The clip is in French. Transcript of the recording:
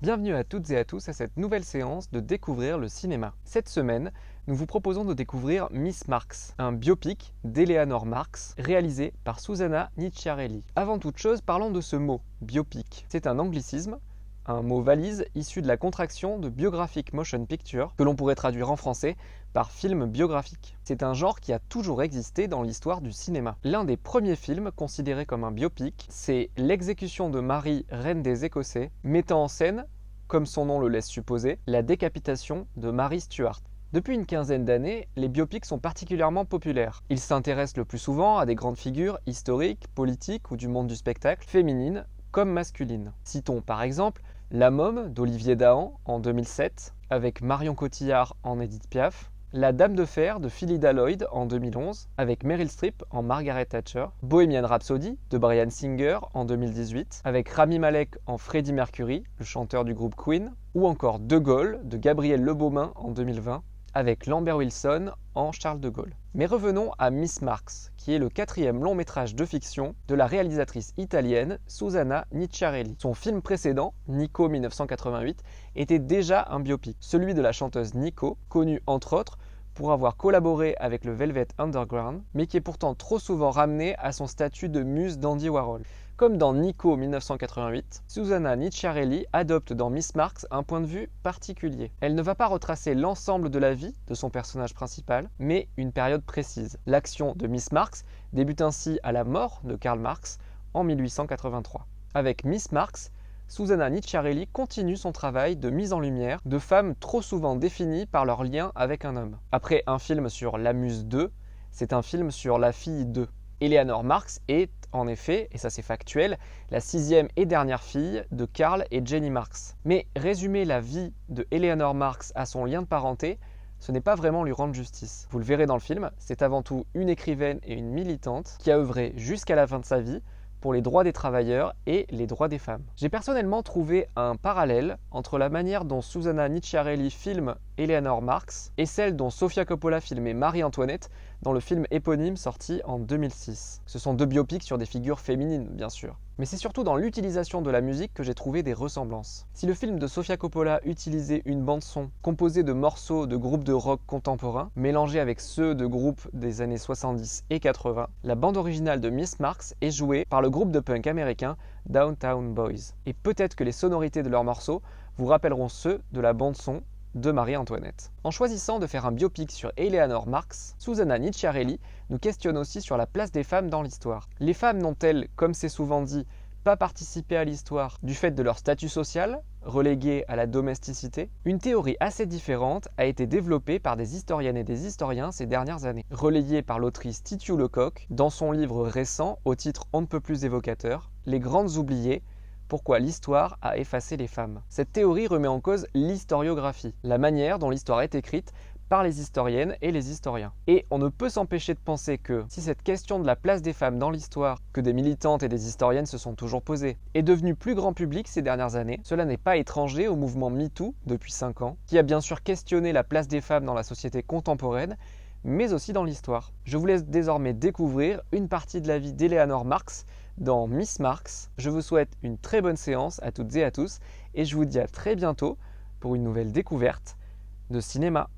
Bienvenue à toutes et à tous à cette nouvelle séance de Découvrir le cinéma. Cette semaine, nous vous proposons de découvrir Miss Marx, un biopic d'Eleanor Marx réalisé par Susanna Nicciarelli. Avant toute chose, parlons de ce mot, biopic. C'est un anglicisme, un mot valise issu de la contraction de Biographic Motion Picture, que l'on pourrait traduire en français par film biographique. C'est un genre qui a toujours existé dans l'histoire du cinéma. L'un des premiers films considérés comme un biopic, c'est L'exécution de Marie, reine des Écossais, mettant en scène, comme son nom le laisse supposer, la décapitation de Mary Stuart. Depuis une quinzaine d'années, les biopics sont particulièrement populaires. Ils s'intéressent le plus souvent à des grandes figures historiques, politiques ou du monde du spectacle, féminines comme masculines. Citons par exemple La Môme d'Olivier Dahan en 2007, avec Marion Cotillard en Édith Piaf, La Dame de Fer de Phyllida Lloyd en 2011, avec Meryl Streep en Margaret Thatcher, Bohemian Rhapsody de Bryan Singer en 2018, avec Rami Malek en Freddie Mercury, le chanteur du groupe Queen, ou encore De Gaulle de Gabriel Lebaumin en 2020, avec Lambert Wilson en Charles de Gaulle. Mais revenons à Miss Marx, qui est le quatrième long métrage de fiction de la réalisatrice italienne Susanna Nicciarelli. Son film précédent, Nico 1988, était déjà un biopic, celui de la chanteuse Nico, connue entre autres pour avoir collaboré avec le Velvet Underground, mais qui est pourtant trop souvent ramenée à son statut de muse d'Andy Warhol. Comme dans Nico 1988, Susanna Nicciarelli adopte dans Miss Marx un point de vue particulier. Elle ne va pas retracer l'ensemble de la vie de son personnage principal, mais une période précise. L'action de Miss Marx débute ainsi à la mort de Karl Marx en 1883. Avec Miss Marx, Susanna Nicciarelli continue son travail de mise en lumière de femmes trop souvent définies par leur lien avec un homme. Après un film sur la muse 2, c'est un film sur la fille 2. Eleanor Marx est, en effet, et ça c'est factuel, la sixième et dernière fille de Karl et Jenny Marx. Mais résumer la vie de Eleanor Marx à son lien de parenté, ce n'est pas vraiment lui rendre justice. Vous le verrez dans le film, c'est avant tout une écrivaine et une militante qui a œuvré jusqu'à la fin de sa vie pour les droits des travailleurs et les droits des femmes. J'ai personnellement trouvé un parallèle entre la manière dont Susanna Nicciarelli filme Eleanor Marx et celle dont Sofia Coppola filmait Marie-Antoinette dans le film éponyme sorti en 2006. Ce sont deux biopics sur des figures féminines, bien sûr. Mais c'est surtout dans l'utilisation de la musique que j'ai trouvé des ressemblances. Si le film de Sofia Coppola utilisait une bande-son composée de morceaux de groupes de rock contemporains, mélangés avec ceux de groupes des années 70 et 80, la bande originale de Miss Marx est jouée par le groupe de punk américain Downtown Boys. Et peut-être que les sonorités de leurs morceaux vous rappelleront ceux de la bande-son de Marie-Antoinette. En choisissant de faire un biopic sur Eleanor Marx, Susanna Nicciarelli nous questionne aussi sur la place des femmes dans l'histoire. Les femmes n'ont-elles, comme c'est souvent dit, pas participé à l'histoire du fait de leur statut social, relégué à la domesticité? Une théorie assez différente a été développée par des historiennes et des historiens ces dernières années, relayée par l'autrice Titiou Lecoq dans son livre récent au titre on ne peut plus évocateur, Les Grandes Oubliées, pourquoi l'histoire a effacé les femmes. Cette théorie remet en cause l'historiographie, la manière dont l'histoire est écrite par les historiennes et les historiens. Et on ne peut s'empêcher de penser que, si cette question de la place des femmes dans l'histoire, que des militantes et des historiennes se sont toujours posées, est devenue plus grand public ces dernières années, cela n'est pas étranger au mouvement MeToo, depuis 5 ans, qui a bien sûr questionné la place des femmes dans la société contemporaine, mais aussi dans l'histoire. Je vous laisse désormais découvrir une partie de la vie d'Eleanor Marx dans Miss Marx. Je vous souhaite une très bonne séance à toutes et à tous et je vous dis à très bientôt pour une nouvelle découverte de cinéma.